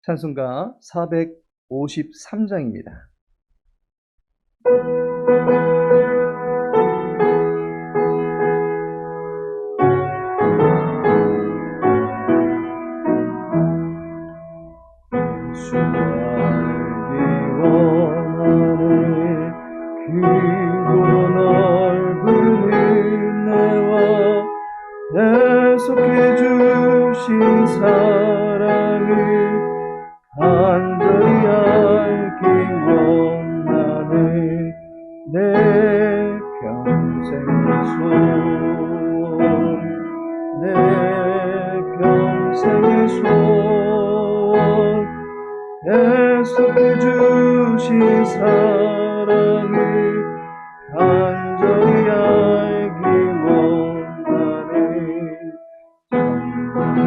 찬송가 453장입니다. 예수 알기 원하네 크고 넓은 은혜와 계속해 주신 사랑을 간절히 알기 원하네 내 평생의 소원 내 평생의 소원 계속해 주신 사랑을 간절히 알기 원하네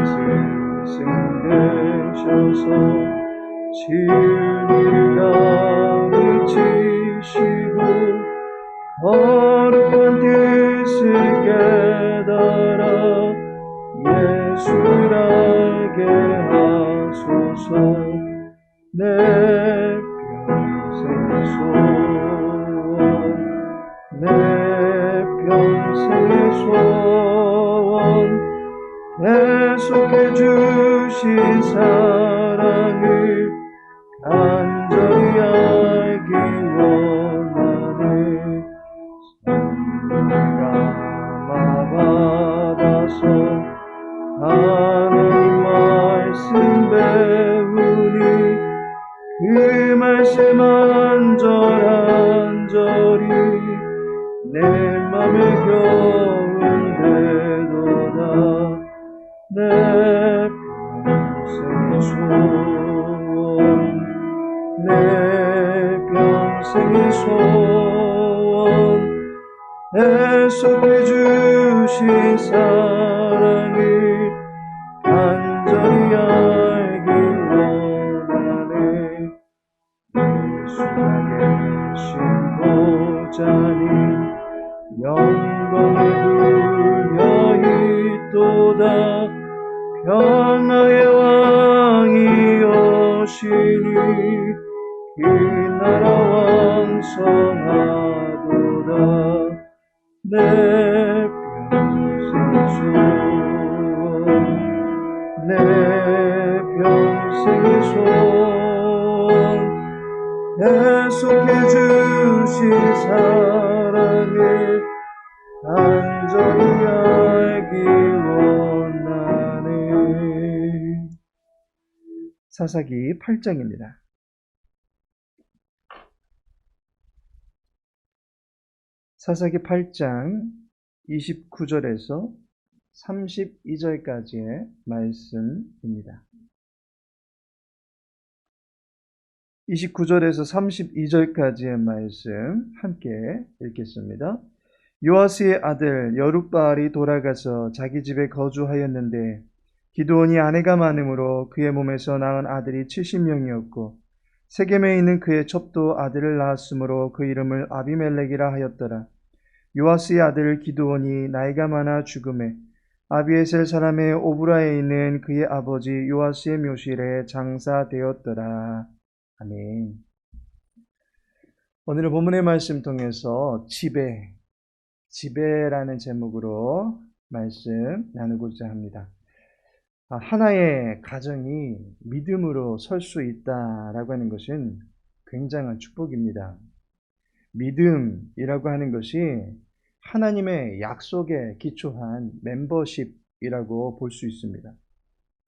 스승 되셔서 진리를 가르치시고 거룩한 뜻을 깨달아 예수를 알게 하소서 내 평생의 소원 내 평생의 소원 계속해 주신 사랑을 간절히 알기 원하네 감화받아서 하나님 말씀 배우니 그 말씀 한 절 한 절이 내 맘에 겨운되도다 내 평생의 소원 내 평생의 소원 계속해 주신 사랑을 간절히 알기 원하네 예수가 계신 보좌는 영광에 불려 있도다 평화의 왕이 오시니 그 나라 왕성하도다 내 평생의 소원 내 평생의 소원 계속해 주신 사랑을 간절히 알기 원하네. 사사기 8장입니다. 사사기 8장 29절에서 32절까지의 말씀입니다. 29절에서 32절까지의 말씀 함께 읽겠습니다. 요아스의 아들 여룻바알이 돌아가서 자기 집에 거주하였는데 기드온이 아내가 많음으로 그의 몸에서 낳은 아들이 70명이었고 세겜에 있는 그의 첩도 아들을 낳았으므로 그 이름을 아비멜렉이라 하였더라. 요아스의 아들 기드온이 나이가 많아 죽음에 아비에셀 사람의 오브라에 있는 그의 아버지 요아스의 묘실에 장사되었더라. 아멘. 오늘 본문의 말씀 통해서 지배라는 제목으로 말씀 나누고자 합니다. 하나의 가정이 믿음으로 설 수 있다라고 하는 것은 굉장한 축복입니다. 믿음이라고 하는 것이 하나님의 약속에 기초한 멤버십이라고 볼 수 있습니다.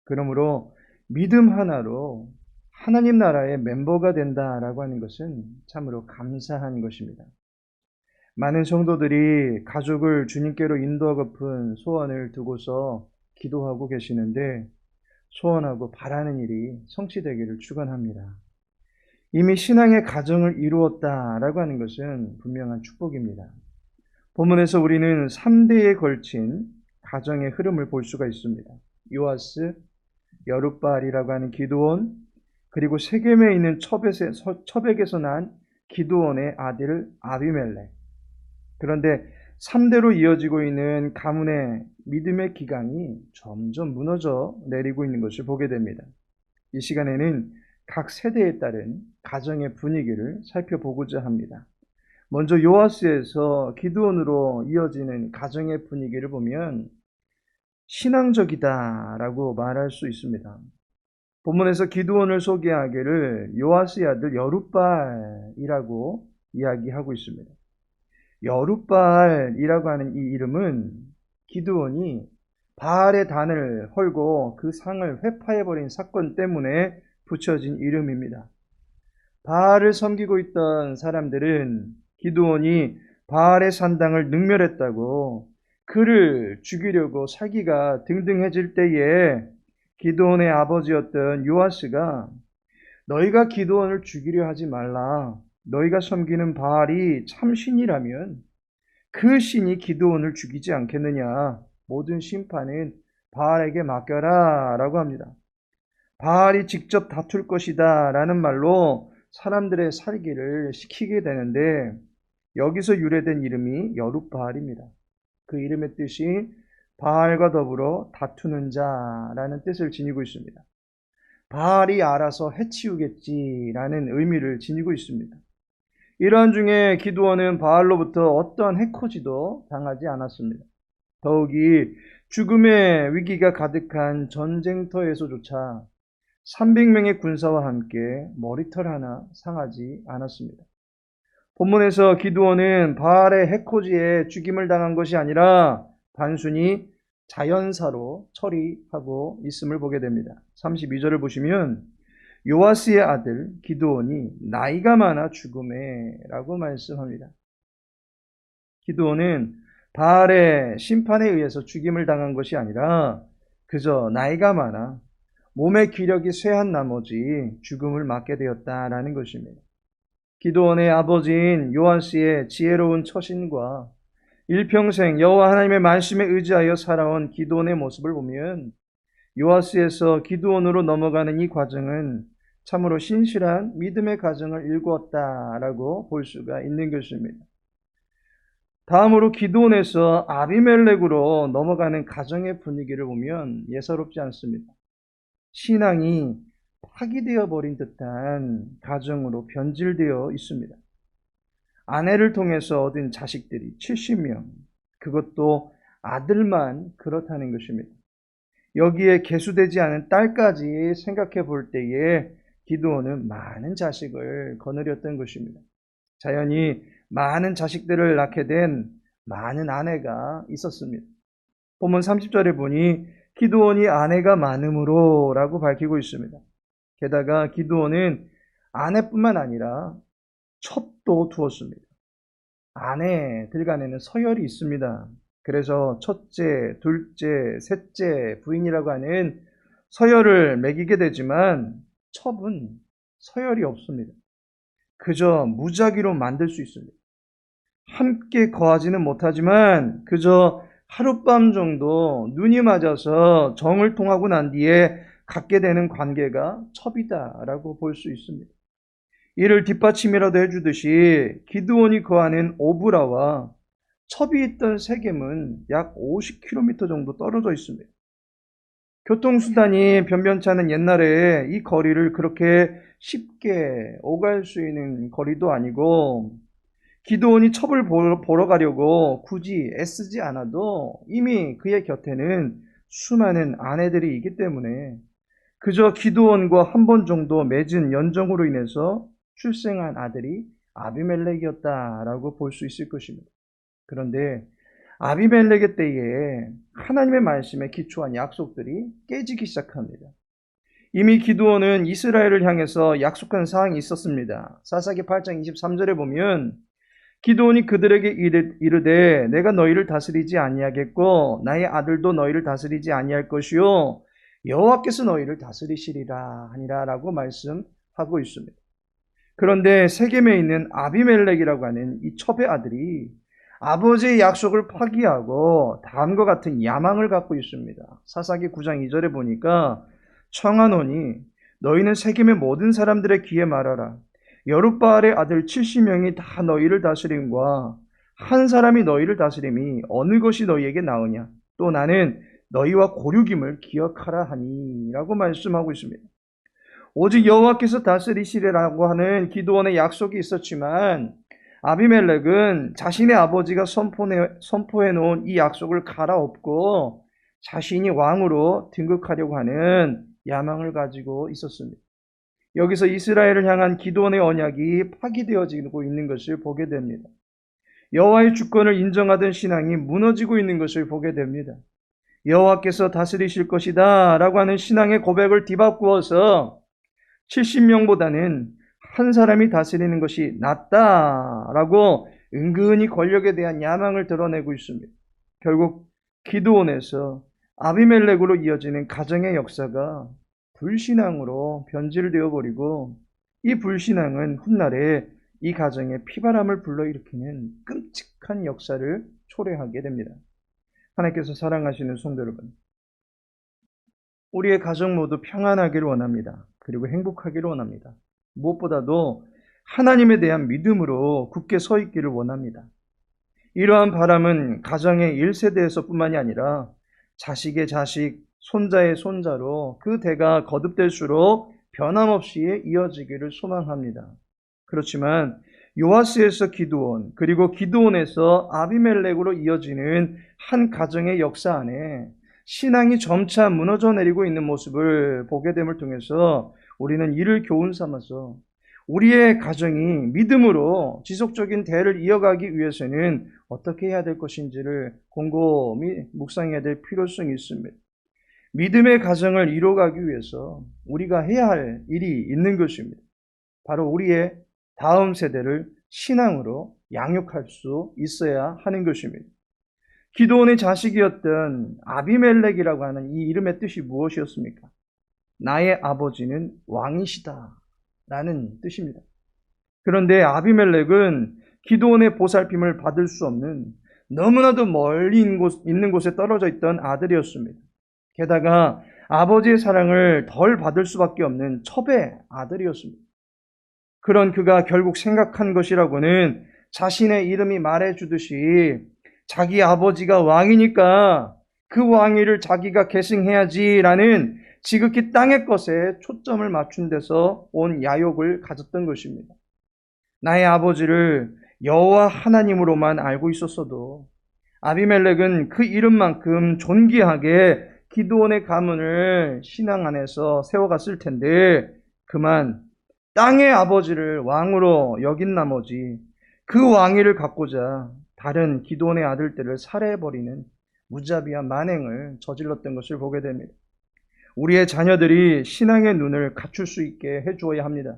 그러므로 믿음 하나로 하나님 나라의 멤버가 된다라고 하는 것은 참으로 감사한 것입니다. 많은 성도들이 가족을 주님께로 인도하고픈 소원을 두고서 기도하고 계시는데 소원하고 바라는 일이 성취되기를 축원합니다. 이미 신앙의 가정을 이루었다라고 하는 것은 분명한 축복입니다. 본문에서 우리는 3대에 걸친 가정의 흐름을 볼 수가 있습니다. 요아스, 여룻바알이라고 하는 기드온, 그리고 세겜에 있는 첩액에서 난 기드온의 아들 아비멜렉. 그런데 3대로 이어지고 있는 가문의 믿음의 기강이 점점 무너져 내리고 있는 것을 보게 됩니다. 이 시간에는 각 세대에 따른 가정의 분위기를 살펴보고자 합니다. 먼저 요아스에서 기드온으로 이어지는 가정의 분위기를 보면 신앙적이다라고 말할 수 있습니다. 본문에서 기드온을 소개하기를 요아스의 아들 여룻바알이라고 이야기하고 있습니다. 여룻바알이라고 하는 이 이름은 기드온이 바알의 단을 헐고 그 상을 회파해버린 사건 때문에 붙여진 이름입니다. 바알을 섬기고 있던 사람들은 기드온이 바알의 산당을 능멸했다고 그를 죽이려고 사기가 등등해질 때에 기드온의 아버지였던 요아스가 너희가 기드온을 죽이려 하지 말라. 너희가 섬기는 바알이 참신이라면 그 신이 기드온을 죽이지 않겠느냐. 모든 심판은 바알에게 맡겨라 라고 합니다. 바알이 직접 다툴 것이다 라는 말로 사람들의 살기를 시키게 되는데 여기서 유래된 이름이 여룻바알입니다. 그 이름의 뜻이 바알과 더불어 다투는 자라는 뜻을 지니고 있습니다. 바알이 알아서 해치우겠지라는 의미를 지니고 있습니다. 이러한 중에 기드온은 바알로부터 어떠한 해코지도 당하지 않았습니다. 더욱이 죽음의 위기가 가득한 전쟁터에서조차 300명의 군사와 함께 머리털 하나 상하지 않았습니다. 본문에서 기드온은 바알의 해코지에 죽임을 당한 것이 아니라 단순히 자연사로 처리하고 있음을 보게 됩니다. 32절을 보시면 요아스의 아들 기드온이 나이가 많아 죽음에 라고 말씀합니다. 기드온은 바알의 심판에 의해서 죽임을 당한 것이 아니라 그저 나이가 많아 몸의 기력이 쇠한 나머지 죽음을 맞게 되었다라는 것입니다. 기드온의 아버지인 요아스의 지혜로운 처신과 일평생 여호와 하나님의 말씀에 의지하여 살아온 기드온의 모습을 보면 요아스에서 기드온으로 넘어가는 이 과정은 참으로 신실한 믿음의 과정을 일구었다라고 볼 수가 있는 것입니다. 다음으로 기드온에서 아비멜렉으로 넘어가는 가정의 분위기를 보면 예사롭지 않습니다. 신앙이 파기되어 버린 듯한 가정으로 변질되어 있습니다. 아내를 통해서 얻은 자식들이 70명, 그것도 아들만 그렇다는 것입니다. 여기에 계수되지 않은 딸까지 생각해 볼 때에 기드온은 많은 자식을 거느렸던 것입니다. 자연히 많은 자식들을 낳게 된 많은 아내가 있었습니다. 본문 30절에 보니 기드온이 아내가 많음으로 라고 밝히고 있습니다. 게다가 기드온은 아내뿐만 아니라 첩도 두었습니다. 아내들 간에는 서열이 있습니다. 그래서 첫째, 둘째, 셋째 부인이라고 하는 서열을 매기게 되지만 첩은 서열이 없습니다. 그저 무작위로 만들 수 있습니다. 함께 거하지는 못하지만 그저 하룻밤 정도 눈이 맞아서 정을 통하고 난 뒤에 갖게 되는 관계가 첩이다라고 볼 수 있습니다. 이를 뒷받침이라도 해주듯이 기드온이 거하는 오브라와 첩이 있던 세겜은 약 50km 정도 떨어져 있습니다. 교통수단이 변변치 않은 옛날에 이 거리를 그렇게 쉽게 오갈 수 있는 거리도 아니고 기드온이 첩을 보러 가려고 굳이 애쓰지 않아도 이미 그의 곁에는 수많은 아내들이 있기 때문에 그저 기드온과 한 번 정도 맺은 연정으로 인해서 출생한 아들이 아비멜렉이었다라고 볼 수 있을 것입니다. 그런데 아비멜렉의 때에 하나님의 말씀에 기초한 약속들이 깨지기 시작합니다. 이미 기드온은 이스라엘을 향해서 약속한 사항이 있었습니다. 사사기 8장 23절에 보면 기드온이 그들에게 이르되 내가 너희를 다스리지 아니하겠고 나의 아들도 너희를 다스리지 아니할 것이요 여호와께서 너희를 다스리시리라 하니라라고 말씀하고 있습니다. 그런데 세겜에 있는 아비멜렉이라고 하는 이 첩의 아들이 아버지의 약속을 파기하고 다음과 같은 야망을 갖고 있습니다. 사사기 9장 2절에 보니까 청하노니 너희는 세겜의 모든 사람들의 귀에 말하라. 여룻바알의 아들 70명이 다 너희를 다스림과 한 사람이 너희를 다스림이 어느 것이 너희에게 나으냐. 또 나는 너희와 고륙임을 기억하라 하니 라고 말씀하고 있습니다. 오직 여호와께서 다스리시리라고 하는 기드온의 약속이 있었지만 아비멜렉은 자신의 아버지가 선포해 놓은 이 약속을 갈아엎고 자신이 왕으로 등극하려고 하는 야망을 가지고 있었습니다. 여기서 이스라엘을 향한 기드온의 언약이 파기되어지고 있는 것을 보게 됩니다. 여호와의 주권을 인정하던 신앙이 무너지고 있는 것을 보게 됩니다. 여호와께서 다스리실 것이다 라고 하는 신앙의 고백을 뒤바꾸어서 70명보다는 한 사람이 다스리는 것이 낫다라고 은근히 권력에 대한 야망을 드러내고 있습니다. 결국 기드온에서 아비멜렉으로 이어지는 가정의 역사가 불신앙으로 변질되어 버리고 이 불신앙은 훗날에 이 가정에 피바람을 불러일으키는 끔찍한 역사를 초래하게 됩니다. 하나님께서 사랑하시는 성도 여러분, 우리의 가정 모두 평안하기를 원합니다. 그리고 행복하기를 원합니다. 무엇보다도 하나님에 대한 믿음으로 굳게 서 있기를 원합니다. 이러한 바람은 가정의 1세대에서 뿐만이 아니라 자식의 자식, 손자의 손자로 그 대가 거듭될수록 변함없이 이어지기를 소망합니다. 그렇지만 요아스에서 기드온, 그리고 기드온에서 아비멜렉으로 이어지는 한 가정의 역사 안에 신앙이 점차 무너져 내리고 있는 모습을 보게 됨을 통해서 우리는 이를 교훈 삼아서 우리의 가정이 믿음으로 지속적인 대를 이어가기 위해서는 어떻게 해야 될 것인지를 곰곰이 묵상해야 될 필요성이 있습니다. 믿음의 가정을 이뤄가기 위해서 우리가 해야 할 일이 있는 것입니다. 바로 우리의 다음 세대를 신앙으로 양육할 수 있어야 하는 것입니다. 기드온의 자식이었던 아비멜렉이라고 하는 이 이름의 뜻이 무엇이었습니까? 나의 아버지는 왕이시다 라는 뜻입니다. 그런데 아비멜렉은 기드온의 보살핌을 받을 수 없는 너무나도 멀리 있는 곳에 떨어져 있던 아들이었습니다. 게다가 아버지의 사랑을 덜 받을 수밖에 없는 첩의 아들이었습니다. 그런 그가 결국 생각한 것이라고는 자신의 이름이 말해주듯이 자기 아버지가 왕이니까 그 왕위를 자기가 계승해야지라는 지극히 땅의 것에 초점을 맞춘 데서 온 야욕을 가졌던 것입니다. 나의 아버지를 여호와 하나님으로만 알고 있었어도 아비멜렉은 그 이름만큼 존귀하게 기드온의 가문을 신앙 안에서 세워갔을 텐데 그만 땅의 아버지를 왕으로 여긴 나머지 그 왕위를 갖고자 다른 기드온의 아들들을 살해해버리는 무자비한 만행을 저질렀던 것을 보게 됩니다. 우리의 자녀들이 신앙의 눈을 갖출 수 있게 해주어야 합니다.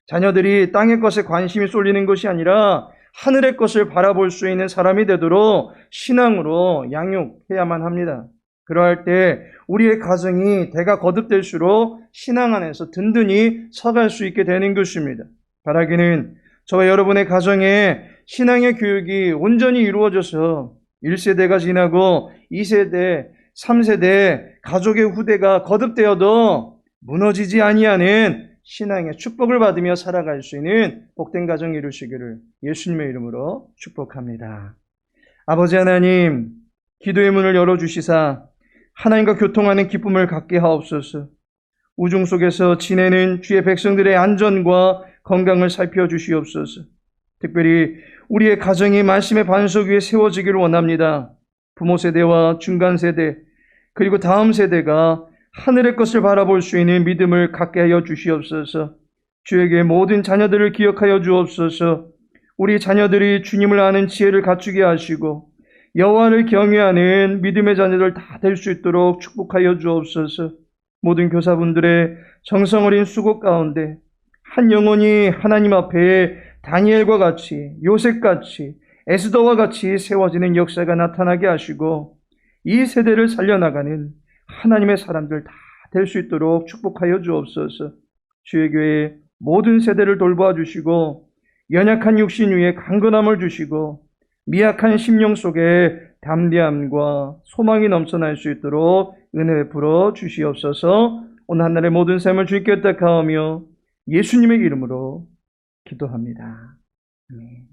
자녀들이 땅의 것에 관심이 쏠리는 것이 아니라 하늘의 것을 바라볼 수 있는 사람이 되도록 신앙으로 양육해야만 합니다. 그러할 때 우리의 가정이 대가 거듭될수록 신앙 안에서 든든히 서갈 수 있게 되는 것입니다. 바라기는 저와 여러분의 가정에 신앙의 교육이 온전히 이루어져서 1세대가 지나고 2세대, 3세대, 가족의 후대가 거듭되어도 무너지지 아니하는 신앙의 축복을 받으며 살아갈 수 있는 복된 가정 이루시기를 예수님의 이름으로 축복합니다. 아버지 하나님, 기도의 문을 열어주시사 하나님과 교통하는 기쁨을 갖게 하옵소서. 우중 속에서 지내는 주의 백성들의 안전과 건강을 살펴주시옵소서. 특별히 우리의 가정이 말씀의 반석 위에 세워지기를 원합니다. 부모 세대와 중간 세대 그리고 다음 세대가 하늘의 것을 바라볼 수 있는 믿음을 갖게 하여 주시옵소서. 주에게 모든 자녀들을 기억하여 주옵소서. 우리 자녀들이 주님을 아는 지혜를 갖추게 하시고 여호와를 경외하는 믿음의 자녀들 다 될 수 있도록 축복하여 주옵소서. 모든 교사분들의 정성 어린 수고 가운데 한 영혼이 하나님 앞에 다니엘과 같이 요셉같이 에스더와 같이 세워지는 역사가 나타나게 하시고 이 세대를 살려나가는 하나님의 사람들 다 될 수 있도록 축복하여 주옵소서. 주의 교회 모든 세대를 돌보아 주시고 연약한 육신 위에 강건함을 주시고 미약한 심령 속에 담대함과 소망이 넘쳐날 수 있도록 은혜 베풀어 주시옵소서. 오늘 한날의 모든 삶을 주께 의탁하오며 예수님의 이름으로 기도합니다. 아멘.